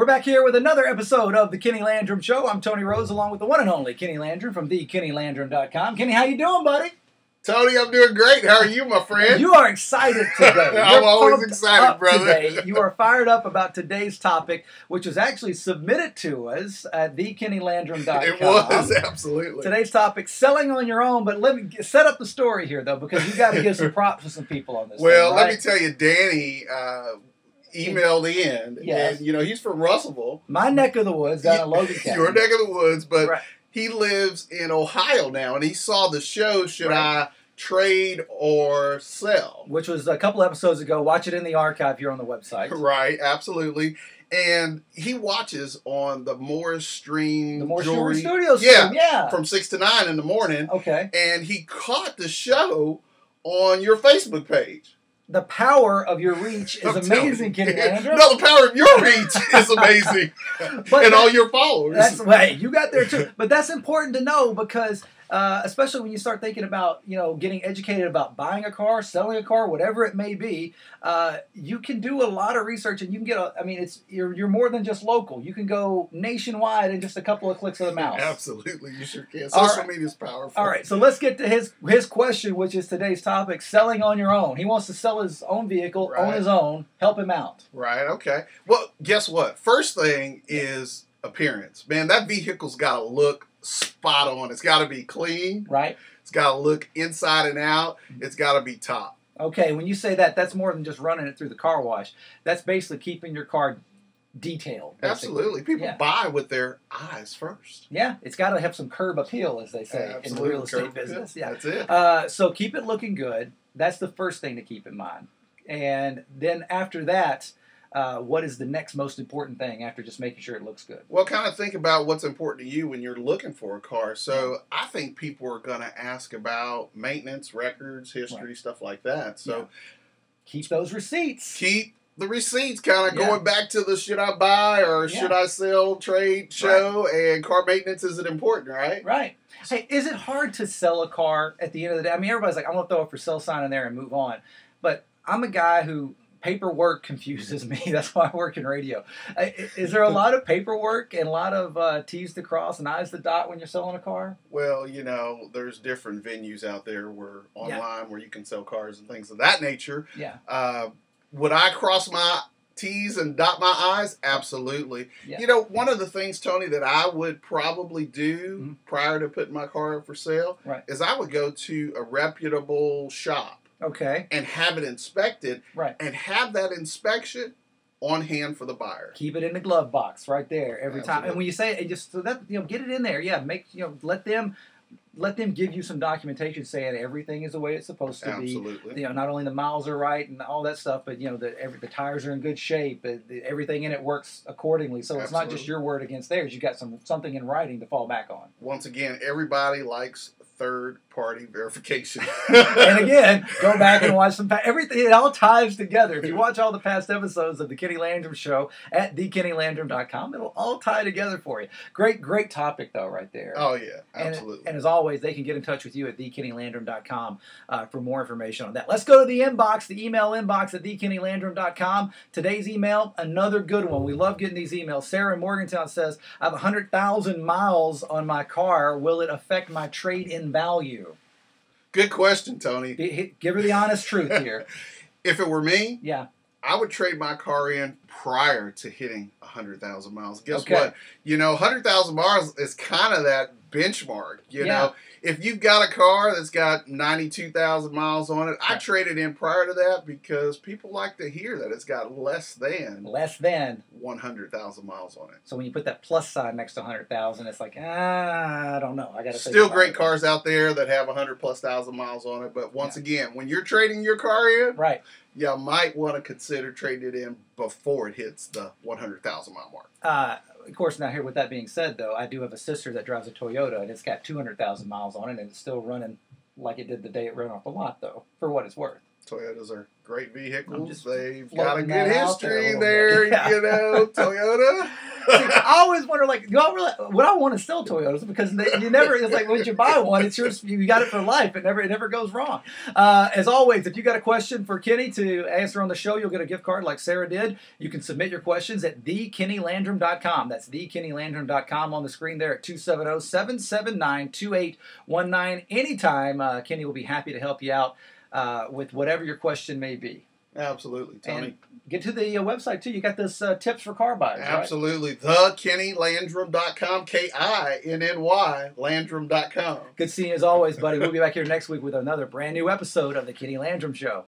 We're back here with another episode of the Kinny Landrum Show. I'm Tony Rose, along with the one and only Kinny Landrum from klandrum.com. Kenny, how you doing, buddy? Tony, I'm doing great. How are you, my friend? You are excited today. I'm always excited, brother. Today. You are fired up about today's topic, which was actually submitted to us at klandrum.com. It was, absolutely. Today's topic, selling on your own. But let me set up the story here, though, because you got to give some props to some people on this. Well, thing, right? let me tell you, Danny emailed in, yes. and he's from Russellville. My neck of the woods down in Logan County. Your neck of the woods, but right. He lives in Ohio now, and he saw the show, Should I Trade or Sell? Which was a couple episodes ago. Watch it in the archive here on the website. Right, absolutely. And he watches on the Morris Stream Jewelry Studio stream, yeah. From 6 to 9 in the morning. Okay. And he caught the show on your Facebook page. The power of your reach is amazing, Kinny Landrum. No, the power of your reach is amazing. And all your followers. That's right. You got there too. But that's important to know because especially when you start thinking about, getting educated about buying a car, selling a car, whatever it may be, you can do a lot of research and you can get you're more than just local. You can go nationwide in just a couple of clicks of the mouse. Absolutely. You sure can. Social media is powerful. All right. So let's get to his question, which is today's topic, selling on your own. He wants to sell his own vehicle, own his own, help him out. Right. Okay. Well, guess what? First thing is appearance. Man, that vehicle's got to look spot on. It's got to be clean. Right. It's got to look inside and out. It's got to be top. Okay, when you say that, that's more than just running it through the car wash. That's basically keeping your car detailed. Basically. Absolutely. People buy with their eyes first. Yeah, it's got to have some curb appeal, as they say in the real estate business. Appeal. Yeah, that's it. So keep it looking good. That's the first thing to keep in mind. And then after that, what is the next most important thing after just making sure it looks good? Well, kind of think about what's important to you when you're looking for a car. So I think people are going to ask about maintenance, records, history, stuff like that. So keep those receipts. Keep the receipts, kind of going back to the should I buy or should I sell trade show, and car maintenance isn't important, right? Right. Hey, is it hard to sell a car at the end of the day? I mean, everybody's like, I'm going to throw a for sale sign in there and move on. But I'm a guy who paperwork confuses me. That's why I work in radio. Is there a lot of paperwork and a lot of T's to cross and I's to dot when you're selling a car? Well, there's different venues out there online where you can sell cars and things of that nature. Yeah. Would I cross my T's and dot my I's? Absolutely. Yeah. One of the things, Tony, that I would probably do prior to putting my car up for sale is I would go to a reputable shop. Okay. And have it inspected. Right. And have that inspection on hand for the buyer. Keep it in the glove box right there every time. And when you say it, just so that get it in there. Yeah, let them give you some documentation saying everything is the way it's supposed to be. Absolutely. Not only the miles are right and all that stuff, but the tires are in good shape. Everything in it works accordingly. So it's not just your word against theirs. You got something in writing to fall back on. Once again, everybody likes third-party verification. And again, go back and watch everything. It all ties together. If you watch all the past episodes of the Kinny Landrum Show at klandrum.com, it'll all tie together for you. Great topic though, right there. Oh yeah, absolutely. And as always, they can get in touch with you at klandrum.com for more information on that. Let's go to the inbox, the email inbox at klandrum.com. Today's email, another good one. We love getting these emails. Sarah in Morgantown says, I have 100,000 miles on my car. Will it affect my trade-in value? Good question, Tony. Give her the honest truth here. If it were me, I would trade my car in prior to hitting 100,000 miles. Guess what? 100,000 miles is kind of that benchmark. You know, if you've got a car that's got 92,000 miles on it, I trade it in prior to that because people like to hear that it's got less than 100,000 miles on it. So when you put that plus sign next to 100,000, it's like, I don't know. I got to still great cars out there that have 100,000+ miles on it. But once again, when you're trading your car in, you might want to consider trading it in before it hits the 100,000 mile mark. Of course, now here with that being said, though, I do have a sister that drives a Toyota, and it's got 200,000 miles on it, and it's still running like it did the day it ran off the lot, though, for what it's worth. Toyotas are great vehicles. They've got a good history there, Toyota. I always wonder, like, do I really, what I want is still Toyotas because you never. It's like once you buy one, it's yours. You got it for life. It never goes wrong. As always, if you got a question for Kenny to answer on the show, you'll get a gift card like Sarah did. You can submit your questions at thekinnylandrum.com. That's thekinnylandrum.com on the screen there at 270-779-2819. Anytime, Kenny will be happy to help you out with whatever your question may be. Absolutely, Tony. And get to the website, too. You got this tips for car buys, Absolutely. Right? TheKinnyLandrum.com, Kinny Landrum.com. Good seeing you as always, buddy. We'll be back here next week with another brand new episode of The Kinny Landrum Show.